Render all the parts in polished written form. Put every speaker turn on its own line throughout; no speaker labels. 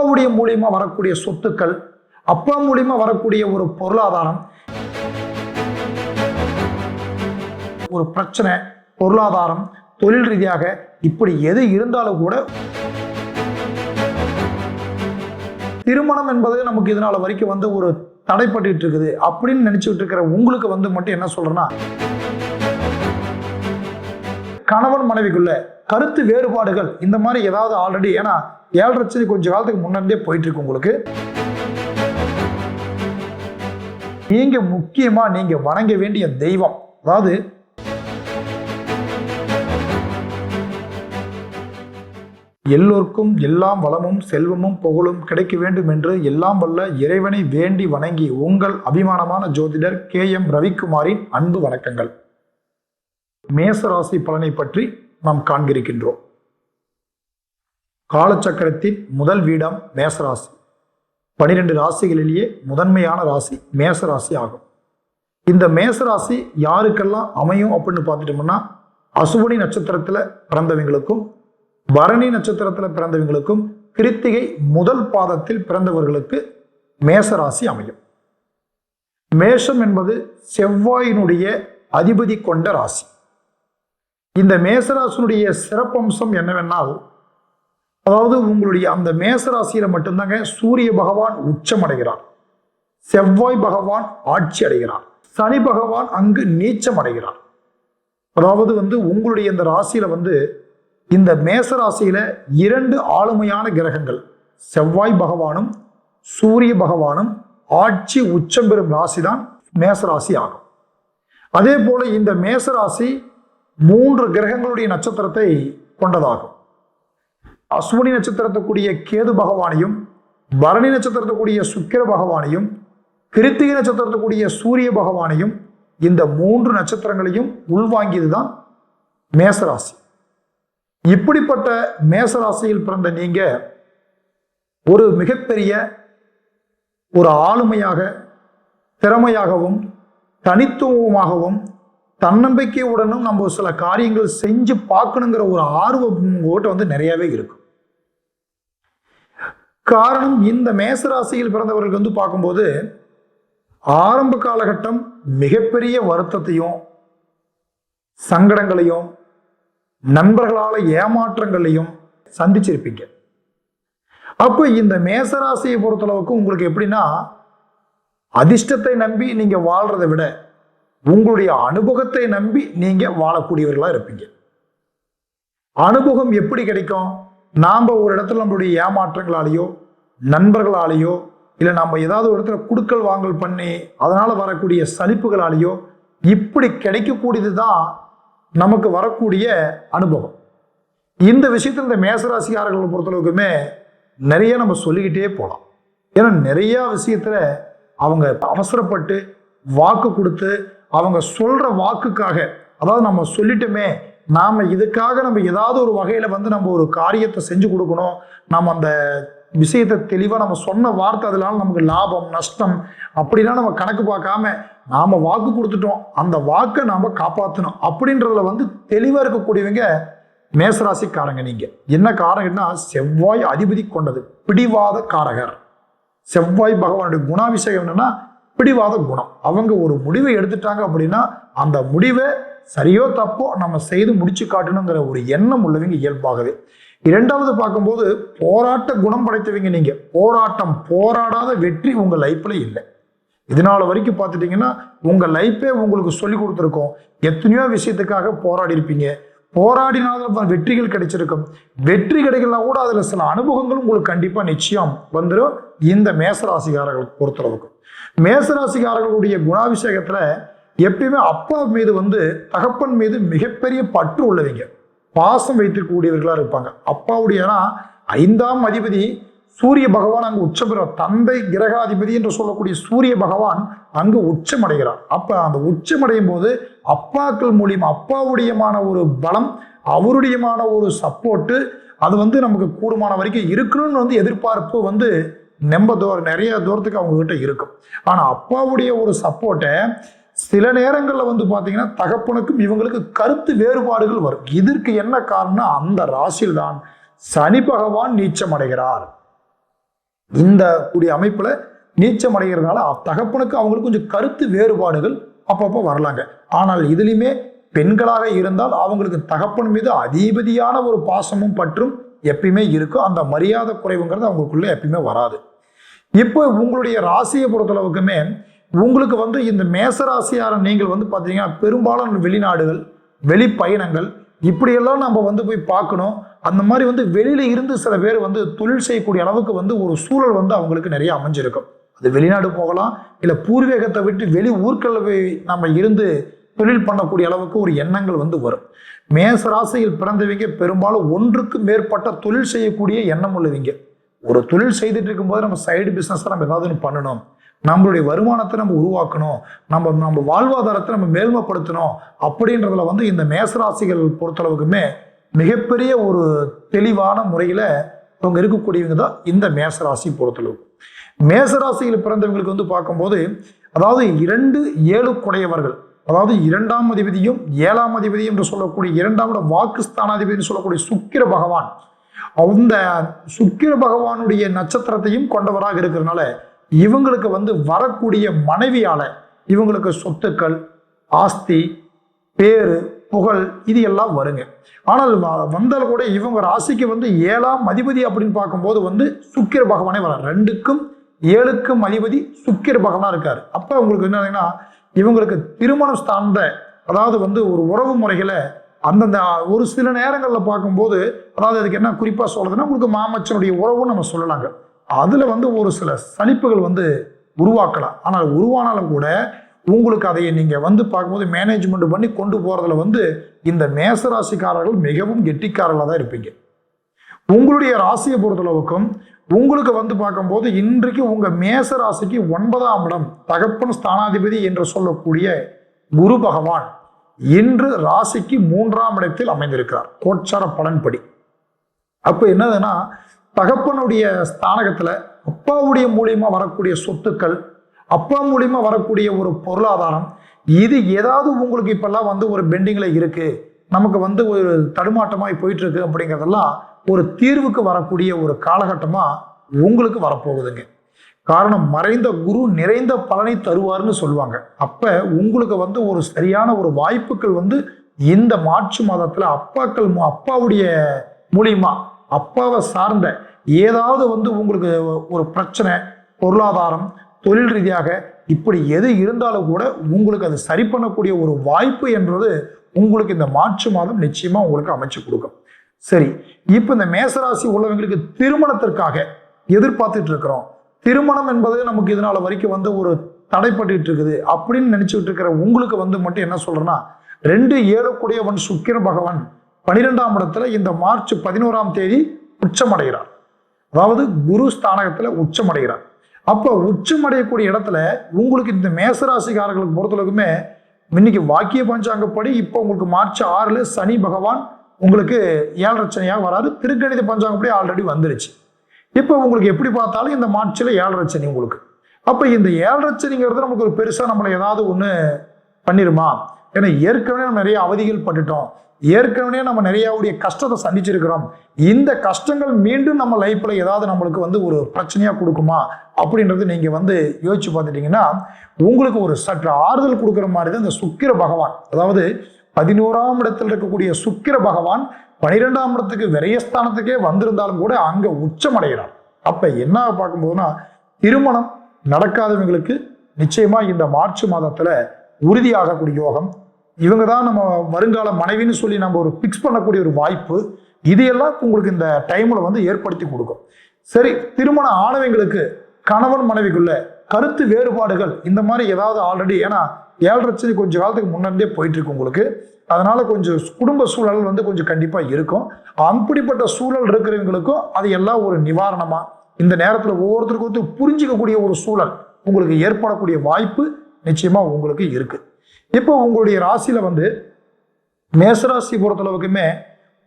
அப்பாவுடைய மூலியமா வரக்கூடிய சொத்துக்கள், அப்பா மூலியமா வரக்கூடிய ஒரு பொருளாதாரம், ஒரு பிரச்சனை, பொருளாதாரம், தொழில் ரீதியாக இப்படி எது இருந்தாலும் கூட திருமணம் என்பது நமக்கு இதனால வரைக்கும் ஒரு தடைப்பட்டு இருக்குது அப்படின்னு நினைச்சுட்டு இருக்கிற உங்களுக்கு மட்டும் என்ன சொல்றேன்னா, கணவன் மனைவிக்குள்ள கருத்து வேறுபாடுகள் இந்த மாதிரி ஏதாவது ஆல்ரெடி, ஏன்னா 7.5 கொஞ்ச காலத்துக்கு முன்னாடியே போயிட்டு இருக்கு உங்களுக்கு. நீங்க முக்கியமா நீங்க வணங்க வேண்டிய தெய்வம், அதாவது எல்லோருக்கும் எல்லாம் வளமும் செல்வமும் புகழும் கிடைக்க வேண்டும் என்று எல்லாம் வல்ல இறைவனை வேண்டி வணங்கி உங்கள் அபிமானமான ஜோதிடர் KM ரவிக்குமாரின் அன்பு வணக்கங்கள். மேசராசி பலனை பற்றி நாம் காண்கிருக்கின்றோம். காலச்சக்கரத்தின் முதல் வீடம் மேசராசி. 12 ராசிகளிலேயே முதன்மையான ராசி மேசராசி ஆகும். இந்த மேசராசி யாருக்கெல்லாம் அமையும் அப்படின்னு பார்த்துட்டோம்னா, அசுவனி நட்சத்திரத்தில் பிறந்தவங்களுக்கும், பரணி நட்சத்திரத்தில் பிறந்தவங்களுக்கும், கிருத்திகை முதல் பாதத்தில் பிறந்தவர்களுக்கு மேசராசி அமையும். மேஷம் என்பது செவ்வாயினுடைய அதிபதி கொண்ட ராசி. இந்த மேசராசினுடைய சிறப்பம்சம் என்னவென்றால், அதாவது உங்களுடைய அந்த மேசராசியில மட்டும்தாங்க சூரிய பகவான் உச்சம் அடைகிறார், செவ்வாய் பகவான் ஆட்சி அடைகிறார், சனி பகவான் அங்கு நீச்சம் அடைகிறார். அதாவது உங்களுடைய இந்த ராசியில இந்த மேசராசியில 2 ஆளுமையான கிரகங்கள், செவ்வாய் பகவானும் சூரிய பகவானும் ஆட்சி உச்சம் பெறும் ராசி தான் மேசராசி ஆகும். அதே போல இந்த மேசராசி 3 கிரகங்களுடைய நட்சத்திரத்தை கொண்டதாகும். அஸ்வினி நட்சத்திரத்துக்குரிய கேது பகவானையும், பரணி நட்சத்திரத்துக்குரிய சுக்கிர பகவானையும், கிருத்திகை நட்சத்திரத்துக்குரிய சூரிய பகவானையும், இந்த 3 நட்சத்திரங்களையும் உள்வாங்கியதுதான் மேசராசி. இப்படிப்பட்ட மேசராசியில் பிறந்த நீங்க ஒரு மிகப்பெரிய ஒரு ஆளுமையாக, திறமையாகவும், தனித்துவமாகவும், தன்னம்பிக்கையுடனும் நம்ம சில காரியங்கள் செஞ்சு பார்க்கணுங்கிற ஒரு ஆர்வம் உங்ககிட்ட நிறையவே இருக்கும். காரணம், இந்த மேசராசியில் பிறந்தவர்களுக்கு பார்க்கும்போது ஆரம்ப காலகட்டம் மிகப்பெரிய வருத்தத்தையும், சங்கடங்களையும், நண்பர்களால ஏமாற்றங்களையும் சந்திச்சிருப்பீங்க. அப்போ இந்த மேசராசியை பொறுத்தளவுக்கு உங்களுக்கு எப்படின்னா, அதிர்ஷ்டத்தை நம்பி நீங்க வாழ்றதை விட உங்களுடைய அனுபவத்தை நம்பி நீங்க வாழக்கூடியவர்களா இருப்பீங்க. அனுபவம் எப்படி கிடைக்கும்? நாம ஒரு இடத்துல நம்மளுடைய ஏமாற்றங்களாலேயோ, நண்பர்களாலேயோ, இல்லை நம்ம ஏதாவது ஒரு இடத்துல குடுக்கல் வாங்கல் பண்ணி அதனால வரக்கூடிய சலிப்புகளாலேயோ இப்படி கிடைக்கக்கூடியது தான் நமக்கு வரக்கூடிய அனுபவம். இந்த விஷயத்தில் இந்த மேசராசிக்காரர்களை பொறுத்தளவுக்குமே நிறைய நம்ம சொல்லிக்கிட்டே போகலாம். ஏன்னா நிறைய விஷயத்துல அவங்க அவசரப்பட்டு வாக்கு கொடுத்து, அவங்க சொல்ற வாக்குக்காக, அதாவது நம்ம சொல்லிட்டோமே, நாம இதுக்காக நம்ம ஏதாவது ஒரு வகையில நம்ம ஒரு காரியத்தை செஞ்சு கொடுக்கணும், நம்ம அந்த விஷயத்தை தெளிவா நம்ம சொன்ன வார்த்தை அதனால நமக்கு லாபம் நஷ்டம் அப்படிலாம் நம்ம கணக்கு பார்க்காம நாம வாக்கு கொடுத்துட்டோம், அந்த வாக்கை நாம காப்பாற்றணும் அப்படின்றதுல தெளிவா இருக்கக்கூடியவங்க மேசராசிக்காரங்க. நீங்க என்ன காரணம்னா, செவ்வாய் அதிபதி கொண்டது பிடிவாத காரகர். செவ்வாய் பகவானுடைய குணாபிஷேகம் என்னன்னா பிடிவாத குணம். அவங்க ஒரு முடிவை எடுத்துட்டாங்க அப்படின்னா அந்த முடிவை சரியோ தப்போ நம்ம செய்து முடிச்சு காட்டணுங்கிற ஒரு எண்ணம் உள்ளவங்க இயல்பாகவே. இரண்டாவது பார்க்கும்போது போராட்ட குணம் படைத்தவங்க நீங்க. போராட்டம், போராடாத வெற்றி உங்க லைஃப்ல இல்லை. இதனால வரைக்கும் பார்த்துட்டீங்கன்னா உங்க லைஃபே உங்களுக்கு சொல்லி கொடுத்துருக்கோம். எத்தனையோ விஷயத்துக்காக போராடி இருப்பீங்க, போராடினால வெற்றிகள் கிடைச்சிருக்கும். வெற்றி கிடைக்கலாம் கூட அதுல சில அனுபவங்களும் உங்களுக்கு கண்டிப்பா நிச்சயம் வந்துடும். இந்த மேசராசிக்காரர்கள் பொறுத்தளவுக்கு மேசராசிக்காரர்களுடைய குணாபிஷேகத்துல எப்பயுமே அப்பா மீது தகப்பன் மீது மிகப்பெரிய பற்று உள்ளவங்க, பாசம் வைத்திருக்கக்கூடியவர்களா இருப்பாங்க. அப்பாவுடைய 5ஆம் அதிபதி சூரிய பகவான் அங்கு உச்சம் பெறுவார். தந்தை கிரகாதிபதி என்று சொல்லக்கூடிய சூரிய பகவான் அங்கு உச்சம் அடைகிறார். அப்ப அந்த உச்சம் அடையும் போது அப்பாக்கள் மூலியமா அப்பாவுடையமான ஒரு பலம், அவருடையமான ஒரு சப்போர்ட்டு அது நமக்கு கூடுமான வரைக்கும் இருக்கணும்னு எதிர்பார்ப்பு நிறைய தூரத்துக்கு அவங்க கிட்ட இருக்கும். ஆனா அப்பாவுடைய ஒரு சப்போர்ட்டை சில நேரங்கள்ல பாத்தீங்கன்னா தகப்பனுக்கும் இவங்களுக்கு கருத்து வேறுபாடுகள் வரும். இதற்கு என்ன காரணம்? அந்த ராசியில் தான் சனி பகவான் நீச்சம் அடைகிறார். இந்த கூடிய அமைப்புல நீச்சம் அடைகிறதுனால தகப்பனுக்கு அவங்களுக்கு கொஞ்சம் கருத்து வேறுபாடுகள் அப்பப்போ வரலாங்க. ஆனால் இதுலையுமே பெண்களாக இருந்தால் அவங்களுக்கு தகப்பன் மீது அதிபதியான ஒரு பாசமும் பற்றும் எப்பயுமே இருக்கும். அந்த மரியாதை குறைவுங்கிறது அவங்களுக்குள்ள எப்பயுமே வராது. இப்போ உங்களுடைய ராசியை பொறுத்தளவுக்குமே உங்களுக்கு வந்து இந்த மேசராசியார நீங்கள் வந்து பார்த்தீங்கன்னா பெரும்பாலும் வெளிநாடுகள், வெளி பயணங்கள் இப்படியெல்லாம் நம்ம வந்து போய் பார்க்கணும். அந்த மாதிரி வந்து வெளியில இருந்து சில பேர் வந்து தொழில் செய்யக்கூடிய அளவுக்கு வந்து ஒரு சூழல் வந்து அவங்களுக்கு நிறைய அமைஞ்சிருக்கும். அது வெளிநாடு போகலாம், இல்லை பூர்வீகத்தை விட்டு வெளி ஊர்களில் போய் நம்ம இருந்து தொழில் பண்ணக்கூடிய அளவுக்கு ஒரு எண்ணங்கள் வந்து வரும். மேசராசியில் பிறந்தவங்க பெரும்பாலும் ஒன்றுக்கு மேற்பட்ட தொழில் செய்யக்கூடிய எண்ணம் உள்ளவங்க. ஒரு தொழில் செய்துட்டு இருக்கும்போது நம்ம சைடு பிஸ்னஸ் நம்ம ஏதாவது பண்ணணும், நம்மளுடைய வருமானத்தை நம்ம உருவாக்கணும், நம்ம வாழ்வாதாரத்தை நம்ம மேல்மைப்படுத்தணும் அப்படின்றதுல வந்து இந்த மேசராசிகள் பொறுத்தளவுக்குமே மிகப்பெரிய ஒரு தெளிவான முறையில் அவங்க இருக்கக்கூடியவங்க தான் இந்த மேசராசி பொறுத்தளவு. மேசராசியில் பிறந்தவங்களுக்கு வந்து பார்க்கும்போது அதாவது 2-7 குடையவர்கள், அதாவது 2ஆம் அதிபதியும் 7ஆம் அதிபதி என்று சொல்லக்கூடிய 2ஆம் வாக்கு ஸ்தானாதிபதி சொல்லக்கூடிய சுக்கிர பகவான், அந்த சுக்கிர பகவானுடைய நட்சத்திரத்தையும் கொண்டவராக இருக்கிறதுனால இவங்களுக்கு வந்து வரக்கூடிய மனைவியால இவங்களுக்கு சொத்துக்கள், ஆஸ்தி, பேரு, புகழ் இது எல்லாம் வருங்க. ஆனால் வந்தால் கூட இவங்க ராசிக்கு வந்து 7ஆம் அதிபதி அப்படின்னு பார்க்கும்போது வந்து சுக்கிர பகவானே வர 2க்கும் 7க்கும் அதிபதி சுக்கிர பகவானா இருக்காரு. அப்ப உங்களுக்கு என்னன்னா இவங்களுக்கு திருமணம் சார்ந்த அதாவது வந்து ஒரு உறவு முறைகளை அந்தந்த ஒரு சில நேரங்களில் பார்க்கும்போது அதாவது அதுக்கு என்ன குறிப்பா சொல்றதுன்னா உங்களுக்கு மாமச்சனுடைய உறவும் நம்ம சொல்லலாங்க. அதுல வந்து ஒரு சில சலிப்புகள் வந்து உருவாக்கலாம். ஆனால் உருவானாலும் கூட உங்களுக்கு அதை நீங்க வந்து பார்க்கும்போது மேனேஜ்மெண்ட் பண்ணி கொண்டு போறதுல வந்து இந்த மேசராசிக்காரர்கள் மிகவும் கெட்டிக்காரர்களாக தான் இருப்பீங்க. உங்களுடைய ராசியை பொறுத்தளவுக்கும் உங்களுக்கு வந்து பார்க்கும்போது இன்றைக்கு உங்க மேச ராசிக்கு 9ஆம் இடம் தகப்பன் ஸ்தானாதிபதி என்று சொல்லக்கூடிய குரு பகவான் இன்று ராசிக்கு 3ஆம் இடத்தில் அமைந்திருக்கிறார் கோச்சார பலன்படி. அப்ப என்னதுன்னா தகப்பனுடைய ஸ்தானகத்துல அப்பாவுடைய மூலியமா வரக்கூடிய சொத்துக்கள், அப்பா மூலியமா வரக்கூடிய ஒரு பொருளாதாரம், இது ஏதாவது உங்களுக்கு இப்பெல்லாம் வந்து ஒரு பெண்டிங்ல இருக்கு, நமக்கு வந்து ஒரு தடுமாட்டமாய் போயிட்டு இருக்கு அப்படிங்கிறதெல்லாம் ஒரு தீர்வுக்கு வரக்கூடிய ஒரு காலகட்டமா உங்களுக்கு வரப்போகுதுங்க. காரணம் மறைந்த குரு நிறைந்த பலனை தருவார்னு சொல்லுவாங்க. அப்ப உங்களுக்கு வந்து ஒரு சரியான ஒரு வாய்ப்புகள் வந்து இந்த மார்ச் மாதத்துல அப்பாவுடைய மூலியமா அப்பாவை சார்ந்த ஏதாவது வந்து உங்களுக்கு ஒரு பிரச்சனை, பொருளாதாரம், தொழில் ரீதியாக இப்படி எது இருந்தாலும் கூட உங்களுக்கு அது சரி பண்ணக்கூடிய ஒரு வாய்ப்பு என்றது உங்களுக்கு இந்த மார்ச் மாதம் நிச்சயமா உங்களுக்கு அமைச்சு கொடுக்கும். சரி, இப்ப இந்த மேசராசி உள்ளவங்களுக்கு திருமணத்திற்காக எதிர்பார்த்துட்டு இருக்கிறோம், திருமணம் என்பது நமக்கு இதனால வரைக்கும் வந்து ஒரு தடைப்பட்டு இருக்குது அப்படின்னு நினைச்சுட்டு இருக்கிற உங்களுக்கு வந்து மட்டும் என்ன சொல்றேன்னா 2-7 கூடியவன் சுக்கிர பகவான் 12ஆம் இடத்துல இந்த மார்ச் 11ஆம் தேதி உச்சமடைகிறார். அதாவது குரு ஸ்தானகத்துல உச்சமடைகிறார். அப்ப உச்சமடையக்கூடிய இடத்துல உங்களுக்கு இந்த மேசராசிக்காரர்களுக்கு பொறுத்தளவுக்குமே இன்னைக்கு வாக்கிய பஞ்சாங்கப்படி இப்போ உங்களுக்கு மார்ச் 6 சனி பகவான் உங்களுக்கு 7 சனியாக வராது. திருக்கணித பஞ்சாங்கப்படி ஆல்ரெடி வந்துருச்சு. இப்போ உங்களுக்கு எப்படி பார்த்தாலும் இந்த மார்ச்ல 7 சனி உங்களுக்கு. அப்ப இந்த 7 சனிங்கிறது நமக்கு ஒரு பெருசா நம்மளை ஏதாவது ஒண்ணு பண்ணிருமா? ஏன்னா ஏற்கனவே நம்ம நிறைய அவதிகள் பட்டுட்டோம், ஏற்கனவே நம்ம நிறைய கஷ்டத்தை சந்திச்சிருக்கிறோம். இந்த கஷ்டங்கள் மீண்டும் நம்ம லைஃப்ல ஏதாவது நம்மளுக்கு வந்து ஒரு பிரச்சனையா கொடுக்குமா அப்படின்றது நீங்க வந்து யோசிச்சு பார்த்துட்டீங்கன்னா உங்களுக்கு ஒரு சற்று ஆறுதல் கொடுக்குற மாதிரி தான் இந்த சுக்கிர பகவான், அதாவது 11ஆம் இடத்தில் இருக்கக்கூடிய சுக்கிர பகவான் 12ஆம் இடத்துக்கு விரயஸ்தானத்துக்கே வந்திருந்தாலும் கூட அங்க உச்சமடைகிறார். அப்ப என்ன பார்க்கும்போதுன்னா திருமணம் நடக்காதவங்களுக்கு நிச்சயமா இந்த மார்ச் மாதத்துல உறுதியாகக்கூடிய யோகம், இவங்க தான் நம்ம வருங்கால மனைவின்னு சொல்லி நம்ம ஒரு பிக்ஸ் பண்ணக்கூடிய ஒரு வாய்ப்பு, இதையெல்லாம் உங்களுக்கு இந்த டைம்ல வந்து ஏற்படுத்தி கொடுக்கும். சரி, திருமணம் ஆனவங்களுக்கு கணவன் மனைவிக்குள்ள கருத்து வேறுபாடுகள் இந்த மாதிரி ஏதாவது ஆல்ரெடி, ஏன்னா 7 சனி கொஞ்சம் காலத்துக்கு முன்னாடியே போயிட்டு இருக்கு உங்களுக்கு, அதனால கொஞ்சம் குடும்ப சூழல் வந்து கொஞ்சம் கண்டிப்பா இருக்கும். அப்படிப்பட்ட சூழல் இருக்கிறவங்களுக்கும் அது எல்லாம் ஒரு நிவாரணமா இந்த நேரத்தில் ஒவ்வொருத்தருக்கும் புரிஞ்சிக்கக்கூடிய ஒரு சூழல் உங்களுக்கு ஏற்படக்கூடிய வாய்ப்பு நிச்சயமா உங்களுக்கு இருக்கு. இப்போ உங்களுடைய ராசியில வந்து மேசராசி பொறுத்தளவுக்குமே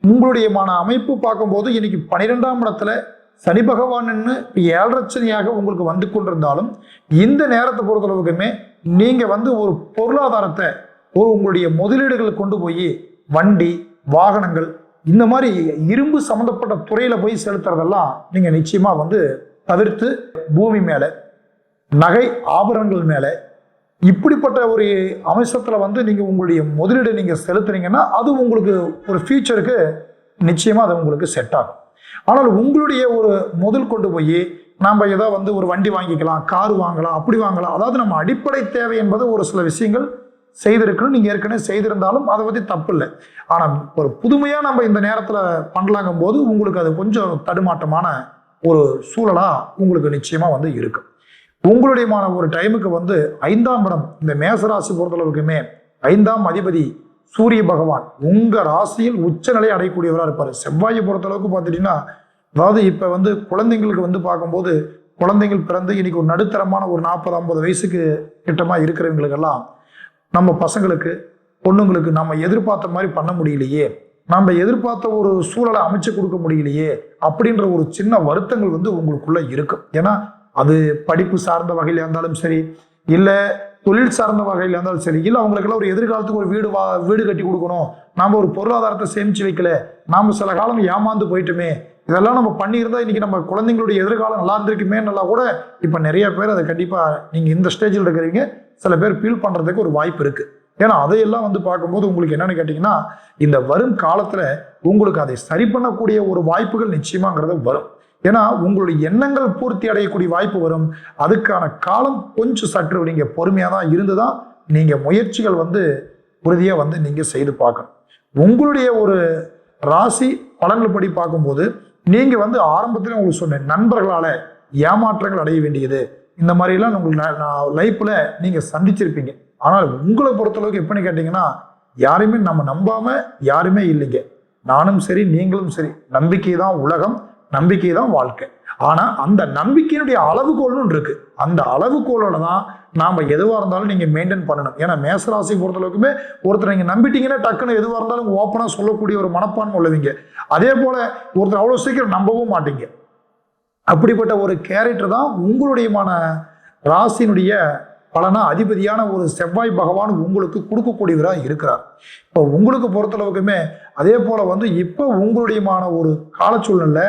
உங்களுடைய மன அமைப்பு பார்க்கும்போது இன்னைக்கு 12ஆம் இடத்துல சனி பகவான் 7 சனியாக உங்களுக்கு வந்து கொண்டிருந்தாலும் இந்த நேரத்தை பொறுத்தளவுக்குமே நீங்க வந்து ஒரு பொருளாதாரத்தை உங்களுடைய முதலீடுகளை கொண்டு போய் வண்டி, வாகனங்கள் இந்த மாதிரி இரும்பு சம்பந்தப்பட்ட துறையில போய் செலுத்துறதெல்லாம் நீங்க நிச்சயமா வந்து தவிர்த்து பூமி மேல, நகை ஆபரணங்கள் மேல, இப்படிப்பட்ட ஒரு அம்சத்துல வந்து நீங்க உங்களுடைய முதலீடு நீங்க செலுத்துறீங்கன்னா அது உங்களுக்கு ஒரு ஃபியூச்சருக்கு நிச்சயமா அது உங்களுக்கு செட் ஆகும். ஆனால் உங்களுடைய ஒரு முதல் கொண்டு போய் நம்ம ஏதோ வந்து ஒரு வண்டி வாங்கிக்கலாம், கார் வாங்கலாம், அப்படி வாங்கலாம், அதாவது நம்ம அடிப்படை தேவை என்பது ஒரு சில விஷயங்கள் செய்திருக்கணும், நீங்க ஏற்கனவே செய்திருந்தாலும் அதை பத்தி தப்பு இல்லை. ஆனா ஒரு புதுமையா நம்ம இந்த நேரத்துல பண்ணலாங்கும் போது உங்களுக்கு அது கொஞ்சம் தடுமாற்றமான ஒரு சூழலா உங்களுக்கு நிச்சயமா வந்து இருக்கு. உங்களுடைய ஒரு டைமுக்கு வந்து 5ஆம் இடம், இந்த மேசராசி பொறுத்தளவுக்குமே 5ஆம் அதிபதி சூரிய பகவான் உங்க ராசியில் உச்சநிலை அடையக்கூடியவராக இருப்பார். செவ்வாயை பொறுத்தளவுக்கு பார்த்துட்டீங்கன்னா, அதாவது இப்ப வந்து குழந்தைங்களுக்கு வந்து பார்க்கும்போது குழந்தைகள் பிறந்து இன்னைக்கு ஒரு நடுத்தரமான ஒரு 40-50 வயசுக்கு கிட்டமா இருக்கிறவங்களுக்கெல்லாம் நம்ம பசங்களுக்கு பொண்ணுங்களுக்கு நம்ம எதிர்பார்த்த மாதிரி பண்ண முடியலையே, நம்ம எதிர்பார்த்த ஒரு சூழலை அமைச்சு கொடுக்க முடியலையே அப்படின்ற ஒரு சின்ன வருத்தங்கள் வந்து உங்களுக்குள்ள இருக்கும். ஏன்னா அது படிப்பு சார்ந்த வகையில இருந்தாலும் சரி, இல்லை தொழில் சார்ந்த வகையில இருந்தாலும் சரி, இல்லை அவங்களுக்கெல்லாம் ஒரு எதிர்காலத்துக்கு ஒரு வீடு கட்டி கொடுக்கணும், நாம ஒரு பொருளாதாரத்தை சேமிச்சு வைக்கல, நாம சில காலம் ஏமாந்து போயிட்டுமே, இதெல்லாம் நம்ம பண்ணியிருந்தா இன்னைக்கு நம்ம குழந்தைங்களுடைய எதிர்காலம் நல்லா இருந்திருக்குமே நல்லா கூட இப்ப நிறைய பேர் அதை கண்டிப்பா நீங்க இந்த ஸ்டேஜில் இருக்கிறீங்க, சில பேர் ஃபீல் பண்றதுக்கு ஒரு வாய்ப்பு இருக்கு. ஏன்னா அதையெல்லாம் வந்து பார்க்கும்போது உங்களுக்கு என்னன்னு கேட்டீங்கன்னா, இந்த வரும் காலத்துல உங்களுக்கு அதை சரி பண்ணக்கூடிய ஒரு வாய்ப்புகள் நிச்சயமாங்கிறது வரும். ஏன்னா உங்களுடைய எண்ணங்கள் பூர்த்தி அடையக்கூடிய வாய்ப்பு வரும். அதுக்கான காலம் கொஞ்சம் சற்று நீங்க பொறுமையா தான் இருந்துதான் நீங்க முயற்சிகள் வந்து உறுதியா வந்து நீங்க செய்து பார்க்கணும். உங்களுடைய ஒரு ராசி பலன்கள் படி பார்க்கும்போது நீங்க வந்து ஆரம்பத்துல உங்களுக்கு சொன்னேன், நண்பர்களால ஏமாற்றங்கள் அடைய வேண்டியது இந்த மாதிரி எல்லாம் உங்களுக்கு லைஃப்ல நீங்க சந்திச்சிருப்பீங்க. ஆனால் உங்களை பொறுத்தளவுக்கு எப்படின்னு கேட்டீங்கன்னா, யாரையுமே நம்ம நம்பாம யாருமே இல்லைங்க. நானும் சரி நீங்களும் சரி, நம்பிக்கை தான் உலகம், நம்பிக்கை தான் வாழ்க்கை. ஆனா அந்த நம்பிக்கையினுடைய அளவுகோல்னு இருக்கு. அந்த அளவுகோலோட தான் நாம எதுவா இருந்தாலும் நீங்க மெயின்டைன் பண்ணணும். ஏன்னா மேசராசி பொறுத்தளவுக்குமே ஒருத்தர் நீங்க நம்பிட்டீங்கன்னா டக்குன்னு எதுவா இருந்தாலும் ஓப்பனா சொல்லக்கூடிய ஒரு மனப்பான்மை உள்ளவங்க. அதே போல ஒருத்தர் அவ்வளவு சீக்கிரம் நம்பவும் மாட்டீங்க. அப்படிப்பட்ட ஒரு கேரக்டர் தான் உங்களுடைய ராசியினுடைய பலனா அதிபதியான ஒரு செவ்வாய் பகவான் உங்களுக்கு கொடுக்கக்கூடியவராக இருக்கிறார். இப்போ உங்களுக்கு பொறுத்தளவுக்குமே அதே போல வந்து இப்போ உங்களுடைய ஒரு காலச்சூழ்நிலை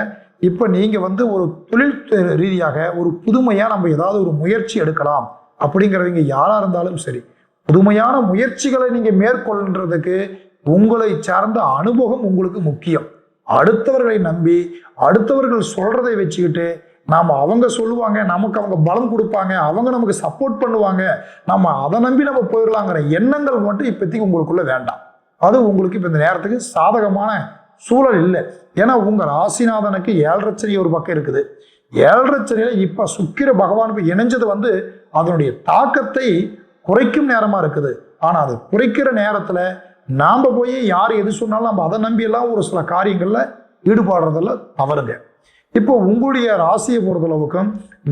இப்போ நீங்க வந்து ஒரு தொழில் ரீதியாக ஒரு புதுமையா நம்ம ஏதாவது ஒரு முயற்சி எடுக்கலாம் அப்படிங்கிறவங்க யாரா இருந்தாலும் சரி, புதுமையான முயற்சிகளை நீங்க மேற்கொள்றதுக்கு உங்களை சார்ந்த அனுபவம் உங்களுக்கு முக்கியம். அடுத்தவர்களை நம்பி அடுத்தவர்கள் சொல்றதை வச்சுக்கிட்டு நாம அவங்க சொல்லுவாங்க, நமக்கு அவங்க பலம் கொடுப்பாங்க, அவங்க நமக்கு சப்போர்ட் பண்ணுவாங்க, நம்ம அதை நம்பி நம்ம போயிடலாங்கிற எண்ணங்கள் மட்டும் இப்போதைக்கு உங்களுக்குள்ள வேண்டாம். அது உங்களுக்கு இப்ப இந்த நேரத்துக்கு சாதகமான சூழல் இல்லை. ஏன்னா உங்க ராசிநாதனுக்கு 7.5 சனி ஒரு பக்கம் இருக்குது. 7.5 சனியில இப்ப சுக்கிர பகவானுக்கு இணைஞ்சது வந்து அதனுடைய தாக்கத்தை குறைக்கும் நேரமா இருக்குது. ஆனா அது குறைக்கிற நேரத்துல நாம போய் யார் எது சொன்னாலும் நம்ம அதை நம்பி எல்லாம் ஒரு சில காரியங்கள்ல ஈடுபாடுறதெல்லாம் தவறுங்க. இப்போ உங்களுடைய ராசியை பொறுத்தளவுக்கும்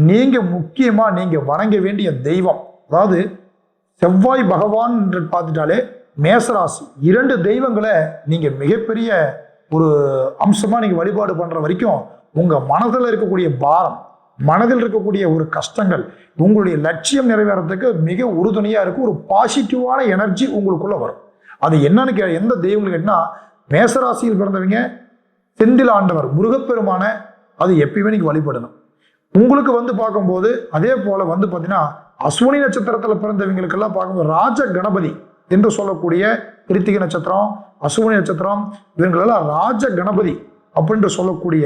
நீங்க முக்கியமா நீங்க வணங்க வேண்டிய தெய்வம், அதாவது செவ்வாய் பகவான் என்று பார்த்துட்டாலே மேசராசி 2 தெய்வங்களை நீங்க மிகப்பெரிய ஒரு அம்சமா நீங்க வழிபாடு பண்ற வரைக்கும் உங்க மனதில் இருக்கக்கூடிய பாரம், மனதில் இருக்கக்கூடிய ஒரு கஷ்டங்கள், உங்களுடைய லட்சியம் நிறைவேறதுக்கு மிக உறுதுணையா இருக்கும். ஒரு பாசிட்டிவான எனர்ஜி உங்களுக்குள்ள வரும். அது என்னன்னு எந்த தெய்வங்கள் கேட்டா, மேசராசியில் பிறந்தவங்க செந்தில் ஆண்டவர் முருகப்பெருமான அது எப்பயுமே நீங்க வழிபடணும். உங்களுக்கு வந்து பார்க்கும்போது அதே போல வந்து பார்த்தீங்கன்னா அஸ்வினி நட்சத்திரத்தில் பிறந்தவங்களுக்கெல்லாம் பார்க்கும்போது ராஜ கணபதி என்று சொல்லக்கூடிய கிருத்திகை நட்சத்திரம், அஸ்வினி நட்சத்திரம், இவங்களெல்லாம் ராஜ கணபதி அப்படின்ற சொல்லக்கூடிய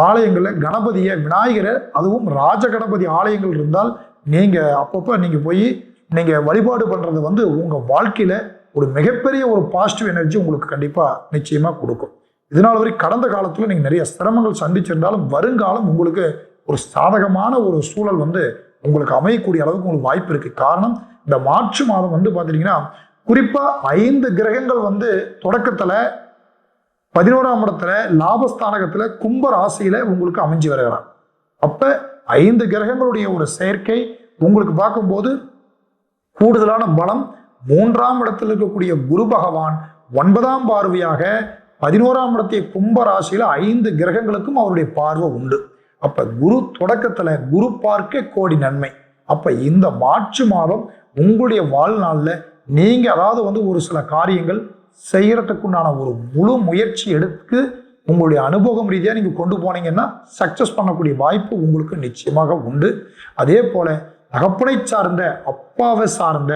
ஆலயங்கள்ல கணபதியை விநாயகரை அதுவும் ராஜ கணபதி ஆலயங்கள் இருந்தால் நீங்க அப்பப்போ நீங்க போய் நீங்க வழிபாடு பண்றது வந்து உங்க வாழ்க்கையில ஒரு மிகப்பெரிய ஒரு பாசிட்டிவ் எனர்ஜி உங்களுக்கு கண்டிப்பா நிச்சயமா கொடுக்கும். இதனால வரை கடந்த காலத்துல நீங்க நிறைய சிரமங்கள் சந்திச்சிருந்தாலும் வருங்காலம் உங்களுக்கு ஒரு சாதகமான ஒரு சூழல் வந்து உங்களுக்கு அமையக்கூடிய அளவுக்கு உங்களுக்கு வாய்ப்பு இருக்கு. காரணம் இந்த மார்ச் மாதம் வந்து பாத்தீங்கன்னா குறிப்பா 5 கிரகங்கள் வந்து தொடக்கத்துல 11ஆம் இடத்துல லாபஸ்தானகத்துல கும்ப ராசியில உங்களுக்கு அமைஞ்சு வருகிறார். அப்ப 5 கிரகங்களுடைய ஒரு செயற்கை உங்களுக்கு பார்க்கும்போது கூடுதலான பலம். 3ஆம் இடத்தில் இருக்கக்கூடிய குரு பகவான் 9ஆம் பார்வையாக 11ஆம் இடத்தை கும்ப ராசியில 5 கிரகங்களுக்கும் அவருடைய பார்வை உண்டு. அப்ப குரு தொடக்கத்துல குரு பார்க்க கோடி நன்மை. அப்ப இந்த மார்ச் மாதம் உங்களுடைய வாழ்நாள்ல நீங்க அதாவது வந்து ஒரு சில காரியங்கள் செய்யறதுக்குண்டான ஒரு முழு முயற்சி எடுத்து உங்களுடைய அனுபவம் ரீதியாக நீங்கள் கொண்டு போனீங்கன்னா சக்ஸஸ் பண்ணக்கூடிய வாய்ப்பு உங்களுக்கு நிச்சயமாக உண்டு. அதே போல தகப்பனை சார்ந்த, அப்பாவை சார்ந்த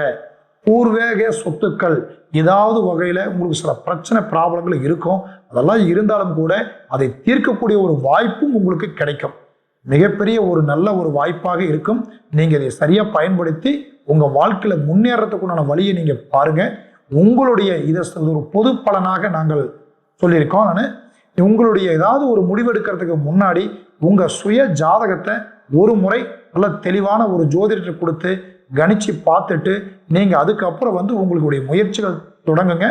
பூர்வீக சொத்துக்கள் ஏதாவது வகையில் உங்களுக்கு சில பிரச்சனை ப்ராப்ளங்கள் இருக்கும். அதெல்லாம் இருந்தாலும் கூட அதை தீர்க்கக்கூடிய ஒரு வாய்ப்பும் உங்களுக்கு கிடைக்கும். மிகப்பெரிய ஒரு நல்ல ஒரு வாய்ப்பாக இருக்கும். நீங்கள் இதை சரியாக பயன்படுத்தி உங்கள் வாழ்க்கையில் முன்னேறத்துக்குண்டான வழியை நீங்கள் பாருங்கள். உங்களுடைய இதை ஒரு பொது பலனாக நாங்கள் சொல்லியிருக்கோம். உங்களுடைய ஏதாவது ஒரு முடிவெடுக்கிறதுக்கு முன்னாடி உங்கள் சுய ஜாதகத்தை ஒரு முறை நல்ல தெளிவான ஒரு ஜோதிடத்தை கொடுத்து கணிச்சு பார்த்துட்டு நீங்கள் அதுக்கப்புறம் உங்களுடைய முயற்சிகள் தொடங்குங்க.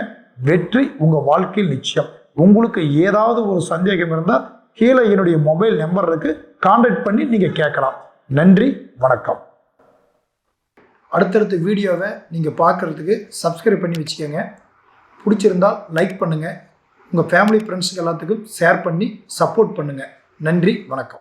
வெற்றி உங்கள் வாழ்க்கையில் நிச்சயம். உங்களுக்கு ஏதாவது ஒரு சந்தேகம் இருந்தால் கீழே என்னுடைய மொபைல் நம்பர் இருக்கு, கான்டாக்ட் பண்ணி நீங்கள் கேட்கலாம். நன்றி, வணக்கம். அடுத்தடுத்த வீடியோவை நீங்கள் பார்க்குறதுக்கு சப்ஸ்கிரைப் பண்ணி வச்சுக்கோங்க. பிடிச்சிருந்தால் லைக் பண்ணுங்கள். உங்கள் ஃபேமிலி ஃப்ரெண்ட்ஸுக்கு எல்லாத்துக்கும் ஷேர் பண்ணி சப்போர்ட் பண்ணுங்கள். நன்றி, வணக்கம்.